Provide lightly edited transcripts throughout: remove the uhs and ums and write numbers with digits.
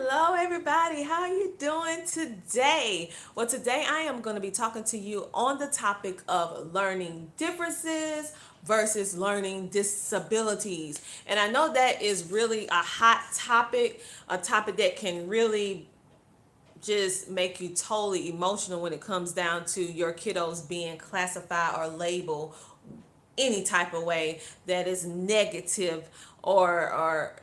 Hello everybody, how are you doing today? Well, today I am going to be talking to you on the topic of learning differences versus learning disabilities. And I know that is really a hot topic, a topic that can really just make you totally emotional when it comes down to your kiddos being classified or labeled any type of way that is negative or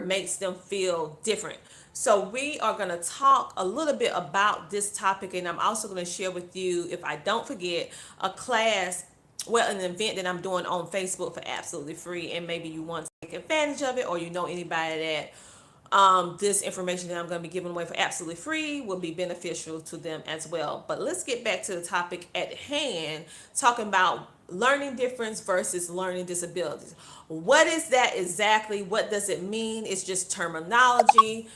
makes them feel different. So we are going to talk a little bit about this topic, and I'm also going to share with you, if I don't forget, a class, well, an event that I'm doing on Facebook for absolutely free, and maybe you want to take advantage of it, or you know anybody that this information that I'm going to be giving away for absolutely free will be beneficial to them as well. But let's get back to the topic at hand, talking about learning difference versus learning disabilities. What is that exactly? What does it mean? It's just terminology.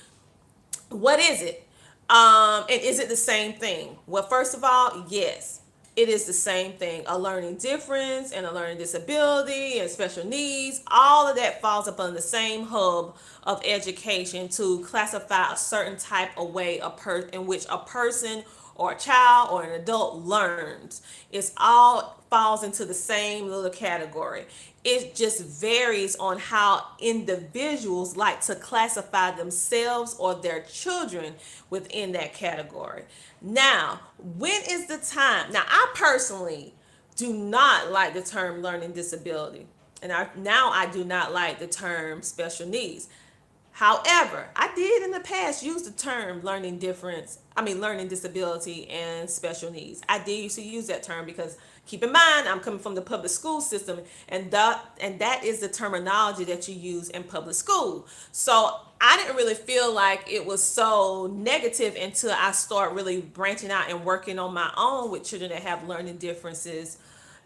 What is it? And is it the same thing? Well, first of all, yes, it is the same thing. A learning difference and a learning disability and special needs, all of that falls up under the same hub of education to classify a certain type of way in which a person or a child or an adult learns. It's all falls into the same little category. It just varies on how individuals like to classify themselves or their children within that category. Now, when is the time? Now, I personally do not like the term learning disability, and I do not like the term special needs. However, I did in the past use the term learning disability and special needs. I did used to use that term because keep in mind I'm coming from the public school system, and that is the terminology that you use in public school. So I didn't really feel like it was so negative until I start really branching out and working on my own with children that have learning differences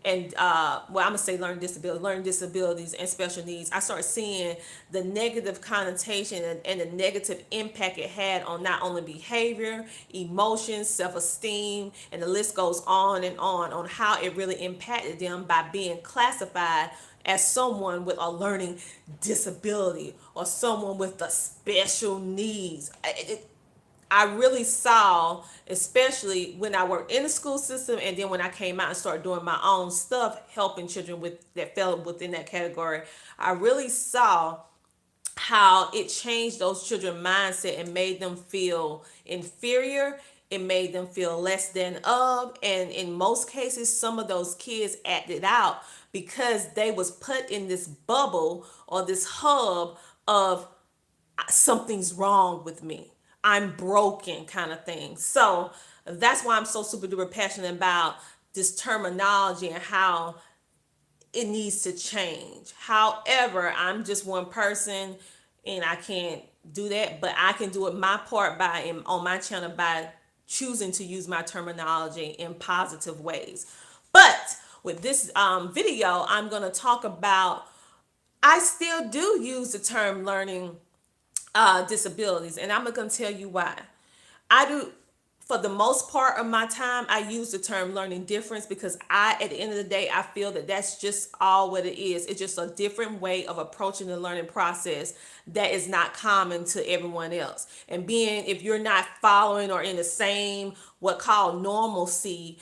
and well, I'm gonna say learning disabilities and special needs. I started seeing the negative connotation and the negative impact it had on not only behavior, emotions, self-esteem, and the list goes on how it really impacted them by being classified as someone with a learning disability or someone with the special needs. I really saw, especially when I worked in the school system and then when I came out and started doing my own stuff, helping children with that fell within that category, I really saw how it changed those children's mindset and made them feel inferior. It made them feel less than of, and in most cases, some of those kids acted out because they was put in this bubble or this hub of something's wrong with me. I'm broken kind of thing. So that's why I'm so super duper passionate about this terminology and how it needs to change. However, I'm just one person and I can't do that, but I can do it my part on my channel by choosing to use my terminology in positive ways. But with this video, I'm going to talk about I still do use the term learning disabilities, and I'm gonna tell you why. I do, for the most part of my time, I use the term learning difference because at the end of the day, I feel that that's just all what it is. It's just a different way of approaching the learning process that is not common to everyone else. And if you're not following or in the same what called normalcy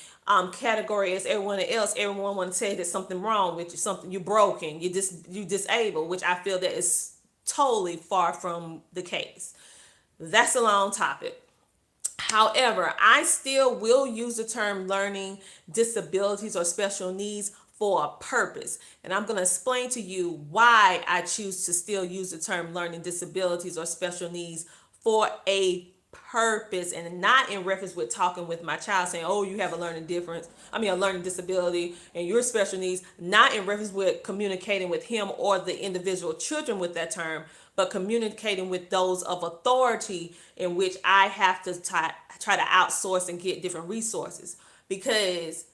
category as everyone else, everyone want to say there's something wrong with you, something you broken, you disabled, which I feel that is totally far from the case. That's a long topic. However, I still will use the term learning disabilities or special needs for a purpose. And I'm going to explain to you why I choose to still use the term learning disabilities or special needs for a purpose, and not in reference with talking with my child saying, oh, you have a learning disability and your special needs, not in reference with communicating with him or the individual children with that term, but communicating with those of authority in which I have to try to outsource and get different resources. Because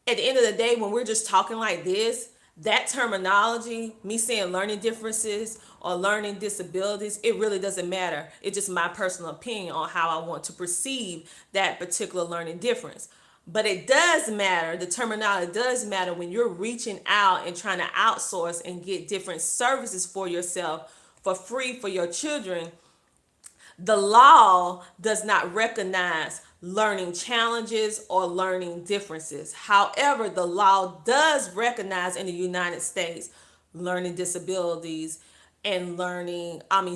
at the end of the day, when we're just talking like this, that terminology, me saying learning differences or learning disabilities, it really doesn't matter. It's just my personal opinion on how I want to perceive that particular learning difference. But it does matter, the terminology does matter when you're reaching out and trying to outsource and get different services for yourself for free for your children. The law does not recognize learning challenges or learning differences. However, the law does recognize in the United States learning disabilities and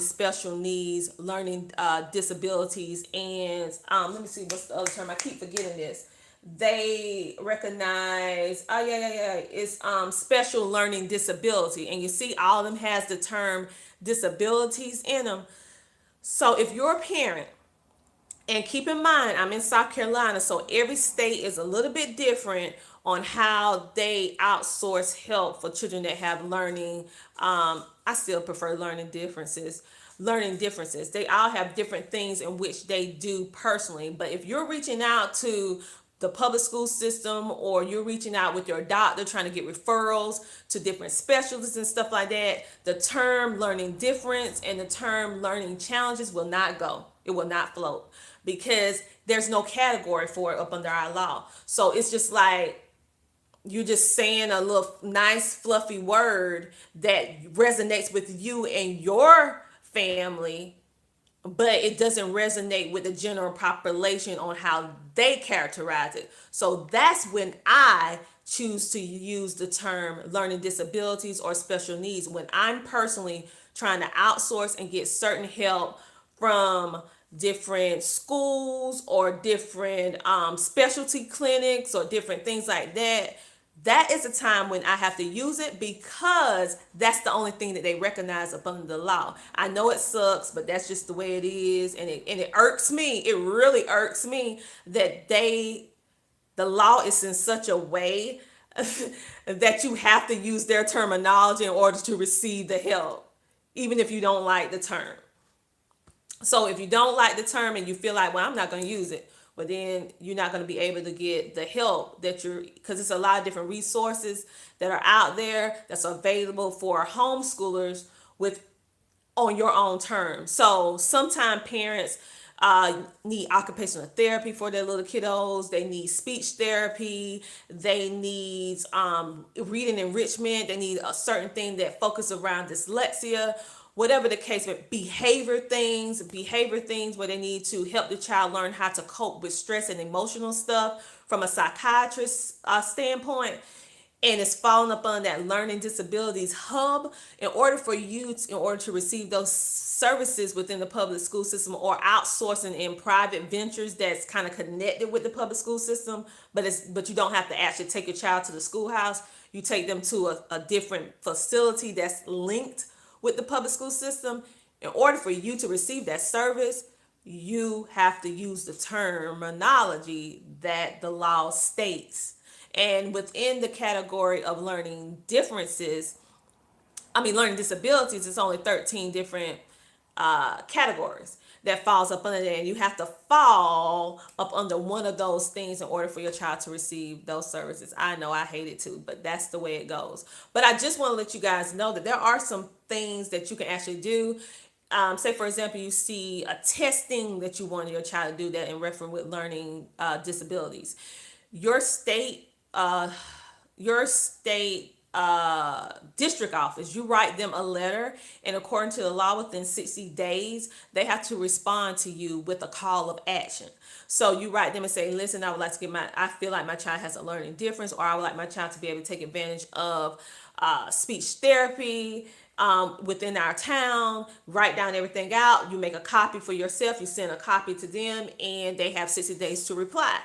special needs, learning disabilities, and let me see what's the other term. I keep forgetting this. They recognize, oh yeah, it's special learning disability, and you see all of them has the term disabilities in them. So if you're a parent, and keep in mind, I'm in South Carolina, so every state is a little bit different on how they outsource help for children that have learning. I still prefer learning differences. Learning differences. They all have different things in which they do personally. But if you're reaching out to the public school system, or you're reaching out with your doctor trying to get referrals to different specialists and stuff like that, the term learning difference and the term learning challenges will not go. It will not float because there's no category for it up under our law. So it's just like you're just saying a little nice fluffy word that resonates with you and your family, but it doesn't resonate with the general population on how they characterize it. So that's when I choose to use the term learning disabilities or special needs, when I'm personally trying to outsource and get certain help from different schools or different specialty clinics or different things like that. That is a time when I have to use it because that's the only thing that they recognize up under the law. I know it sucks, but that's just the way it is, and it irks me. It really irks me that the law is in such a way that you have to use their terminology in order to receive the help, even if you don't like the term. So if you don't like the term and you feel like, well, I'm not going to use it, well, then you're not going to be able to get the help that because it's a lot of different resources that are out there that's available for homeschoolers with on your own terms. So sometimes parents need occupational therapy for their little kiddos. They need speech therapy. They need reading enrichment. They need a certain thing that focus around dyslexia. Whatever the case, but behavior things where they need to help the child learn how to cope with stress and emotional stuff from a psychiatrist standpoint, and it's falling upon that learning disabilities hub. In order to receive those services within the public school system or outsourcing in private ventures that's kind of connected with the public school system, but you don't have to actually take your child to the schoolhouse. You take them to a different facility that's linked with the public school system. In order for you to receive that service, you have to use the terminology that the law states. And within the category of learning learning disabilities, it's only 13 different categories that falls up under there, and you have to fall up under one of those things in order for your child to receive those services. I know I hate it too, but that's the way it goes. But I just want to let you guys know that there are some things that you can actually do. Say for example, you see a testing that you want your child to do that in reference with learning disabilities. Your state your state district office, you write them a letter, and according to the law, within 60 days, they have to respond to you with a call of action. So you write them and say, listen, I feel like my child has a learning difference, or I would like my child to be able to take advantage of speech therapy within our town. Write down everything out. You make a copy for yourself. You send a copy to them, and they have 60 days to reply,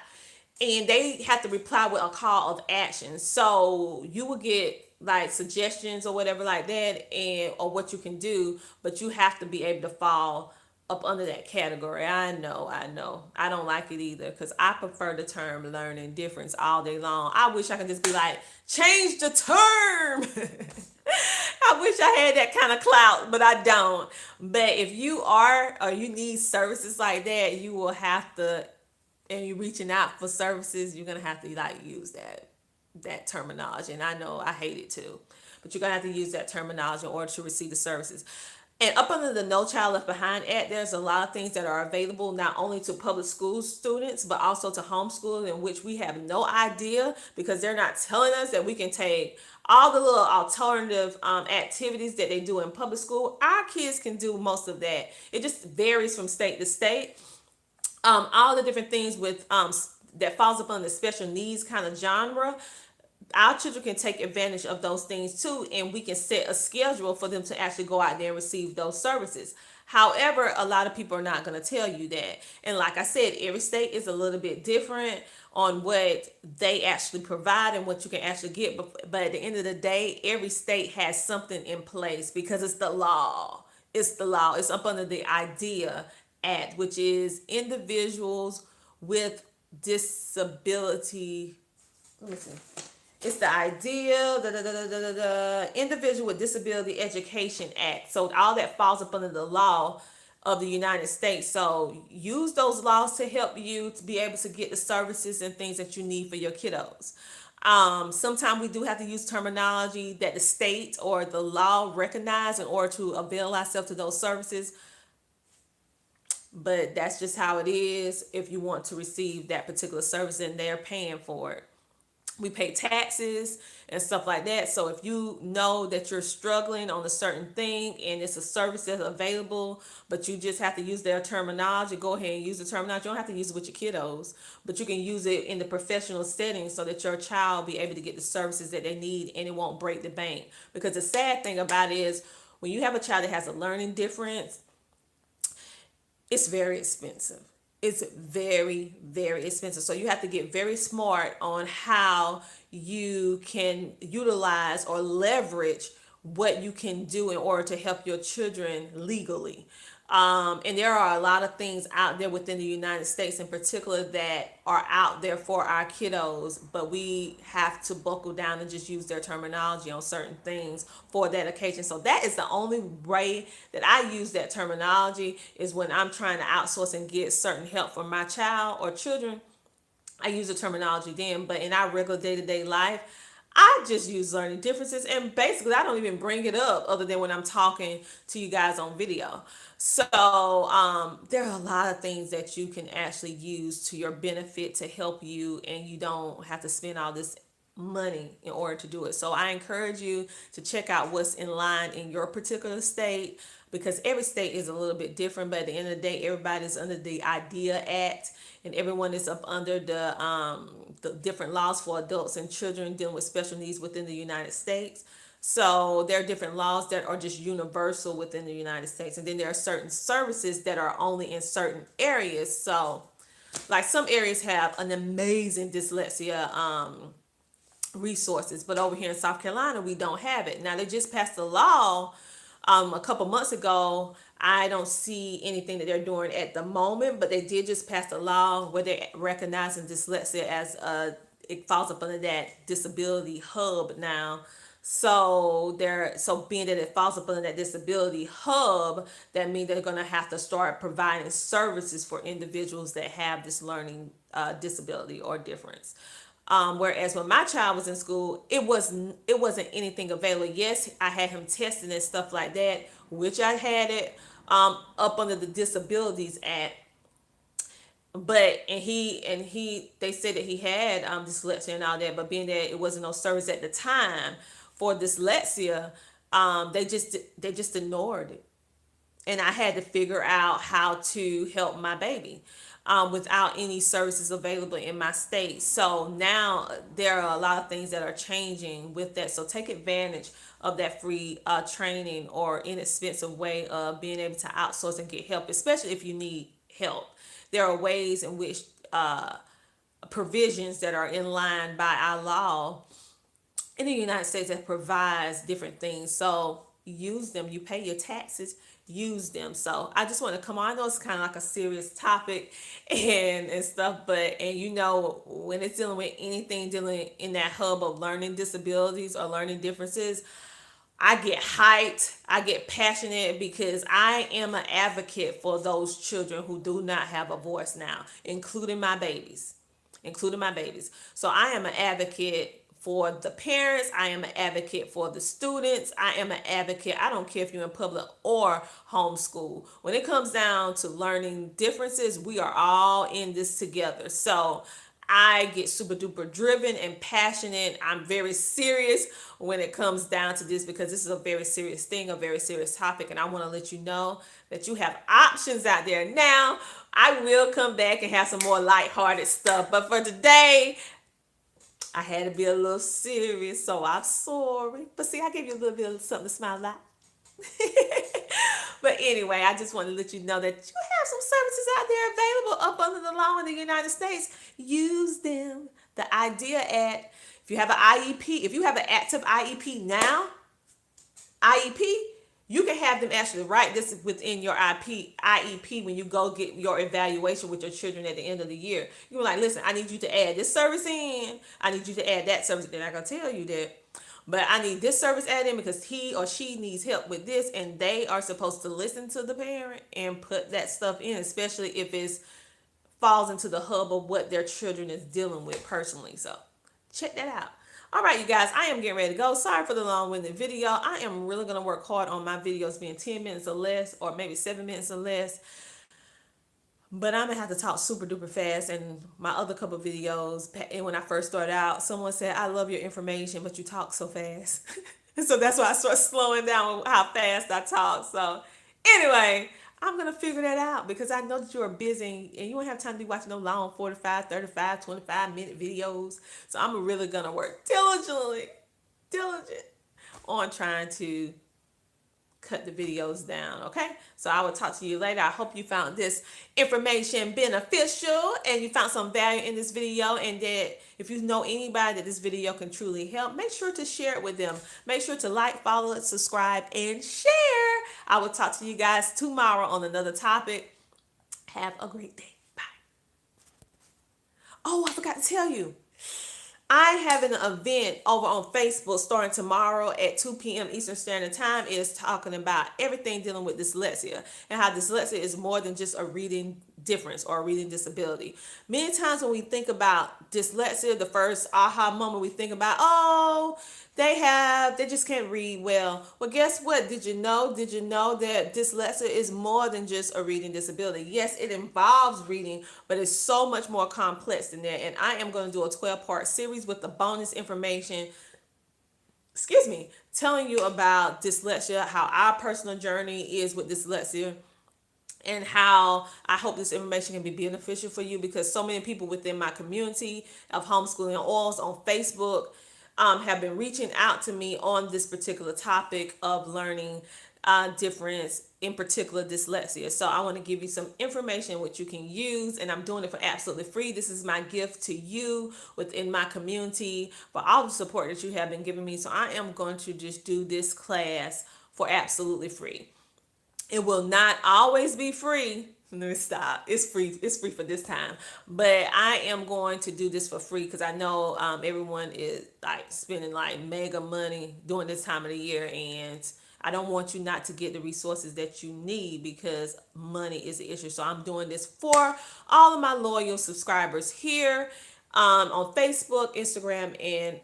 and they have to reply with a call of action. So you will get like suggestions or whatever like that, and or what you can do, but you have to be able to fall up under that category. I know. I don't like it either because I prefer the term learning difference all day long. I wish I could just be like, change the term. I wish I had that kind of clout, but I don't. But if you are, or you need services like that, you will have to, and you're reaching out for services, you're gonna have to like use that terminology. And I know I hate it too, but you're gonna have to use that terminology in order to receive the services. And up under the No Child Left Behind Act, there's a lot of things that are available not only to public school students, but also to homeschooling, in which we have no idea because they're not telling us that we can take all the little alternative activities that they do in public school. Our kids can do most of that. It just varies from state to state. All the different things with that falls upon the special needs kind of genre, our children can take advantage of those things too, and we can set a schedule for them to actually go out there and receive those services. However, a lot of people are not going to tell you that. And like I said, every state is a little bit different on what they actually provide and what you can actually get. But at the end of the day, every state has something in place because it's the law. It's the law. It's up under the IDEA Act, which is individuals with disability. Let me see. It's the ideal, the Individual with Disability Education Act. So all that falls up under the law of the United States. So use those laws to help you to be able to get the services and things that you need for your kiddos. Sometimes we do have to use terminology that the state or the law recognize in order to avail ourselves to those services. But that's just how it is if you want to receive that particular service and they're paying for it. We pay taxes and stuff like that. So if you know that you're struggling on a certain thing and it's a service that's available, but you just have to use their terminology, go ahead and use the terminology. You don't have to use it with your kiddos, but you can use it in the professional setting so that your child be able to get the services that they need and it won't break the bank. Because the sad thing about it is when you have a child that has a learning difference, it's very expensive. It's very, very expensive. So you have to get very smart on how you can utilize or leverage what you can do in order to help your children legally. And there are a lot of things out there within the United States in particular that are out there for our kiddos, but we have to buckle down and just use their terminology on certain things for that occasion. So that is the only way that I use that terminology is when I'm trying to outsource and get certain help for my child or children. I use the terminology then, but in our regular day-to-day life, I just use learning differences, and basically I don't even bring it up other than when I'm talking to you guys on video. So there are a lot of things that you can actually use to your benefit to help you, and you don't have to spend all this money in order to do it. So I encourage you to check out what's in line in your particular state because every state is a little bit different, but at the end of the day, everybody's under the IDEA Act and everyone is up under the different laws for adults and children dealing with special needs within the United States. So there are different laws that are just universal within the United States. And then there are certain services that are only in certain areas. So like some areas have an amazing dyslexia resources, but over here in South Carolina, we don't have it. Now they just passed a law a couple months ago. I don't see anything that they're doing at the moment, but they did just pass a law where they're recognizing dyslexia as it falls up under that disability hub now. So being that it falls up under that disability hub, that means they're gonna have to start providing services for individuals that have this learning disability or difference. Whereas when my child was in school, it wasn't anything available. Yes, I had him testing and stuff like that, which I had it up under the Disabilities Act. But and he they said that he had dyslexia and all that, but being that it wasn't no service at the time for dyslexia, they just ignored it, and I had to figure out how to help my baby without any services available in my state. So now there are a lot of things that are changing with that. So take advantage of that free training or inexpensive way of being able to outsource and get help, especially if you need help. There are ways in which provisions that are in line by our law in the United States that provides different things. So use them. You pay your taxes, use them. So I just want to come on. I know it's kind of like a serious topic and stuff, but when it's dealing with anything dealing in that hub of learning disabilities or learning differences, I get hyped, I get passionate because I am an advocate for those children who do not have a voice now, including my babies. So I am an advocate for the parents. I am an advocate for the students. I am an advocate. I don't care if you're in public or homeschool. When it comes down to learning differences, we are all in this together. So I get super duper driven and passionate. I'm very serious when it comes down to this because this is a very serious thing, a very serious topic. And I want to let you know that you have options out there. Now, I will come back and have some more lighthearted stuff. But for today, I had to be a little serious, so I'm sorry. But see, I gave you a little bit of something to smile at. But anyway, I just want to let you know that you have some services out there available up under the law in the United States. Use them. The idea at, if you have an IEP, if you have an active IEP now, IEP, you can have them actually write this within your IEP when you go get your evaluation with your children at the end of the year. You're like, listen, I need you to add this service in. I need you to add that service. They're not going to tell you that. But I need this service added in because he or she needs help with this. And they are supposed to listen to the parent and put that stuff in, especially if it falls into the hub of what their children is dealing with personally. So check that out. All right, you guys, I am getting ready to go. Sorry for the long-winded video. I am really going to work hard on my videos being 10 minutes or less, or maybe 7 minutes or less. But I'm going to have to talk super duper fast. And my other couple of videos, and when I first started out, someone said, I love your information, but you talk so fast. So that's why I start slowing down with how fast I talk. So anyway, I'm going to figure that out because I know that you are busy and you don't have time to be watching no long 45, 35, 25-minute videos. So I'm really going to work diligent on trying to cut the videos down. Okay, so I will talk to you later. I hope you found this information beneficial and you found some value in this video, and that if you know anybody that this video can truly help, make sure to share it with them. Make sure to like, follow, subscribe, and share. I will talk to you guys tomorrow on another topic. Have a great day. Bye. Oh, I forgot to tell you, I have an event over on Facebook starting tomorrow at 2 p.m. Eastern Standard Time. Is talking about everything dealing with dyslexia and how dyslexia is more than just a reading difference or a reading disability. Many times when we think about dyslexia, the first aha moment we think about, oh, they just can't read well. Well, guess what? Did you know that dyslexia is more than just a reading disability? Yes, it involves reading, but it's so much more complex than that. And I am going to do a 12-part series with the bonus information, telling you about dyslexia, how our personal journey is with dyslexia, and how I hope this information can be beneficial for you, because so many people within my community of homeschooling oils on Facebook have been reaching out to me on this particular topic of learning difference, in particular dyslexia. So I want to give you some information which you can use, and I'm doing it for absolutely free. This is my gift to you within my community for all the support that you have been giving me. So I am going to just do this class for absolutely free. It will not always be free. Let me stop. It's free. It's free for this time. But I am going to do this for free because I know everyone is like spending like mega money during this time of the year, and I don't want you not to get the resources that you need because money is the issue. So I'm doing this for all of my loyal subscribers here on Facebook, Instagram, and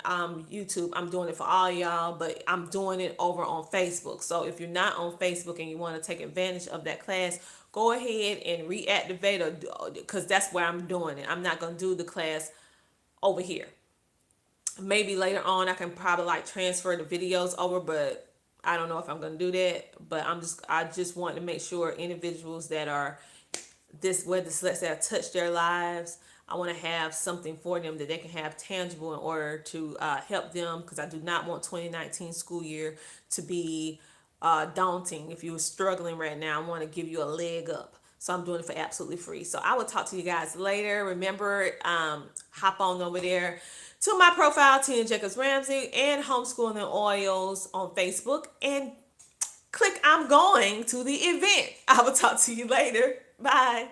YouTube. I'm doing it for all y'all, but I'm doing it over on Facebook. So if you're not on Facebook and you want to take advantage of that class, go ahead and reactivate, or because that's where I'm doing it. I'm not going to do the class over here. Maybe later on I can probably like transfer the videos over, but I don't know if I'm going to do that. But I just want to make sure individuals that are where dyslexia touch their lives, I want to have something for them that they can have tangible in order to help them, because I do not want 2019 school year to be daunting. If you're struggling right now, I want to give you a leg up. So I'm doing it for absolutely free. So I will talk to you guys later. Remember, hop on over there to my profile, Tina Jacobs Ramsey, and Homeschooling Oils on Facebook, and click I'm going to the event. I will talk to you later. Bye.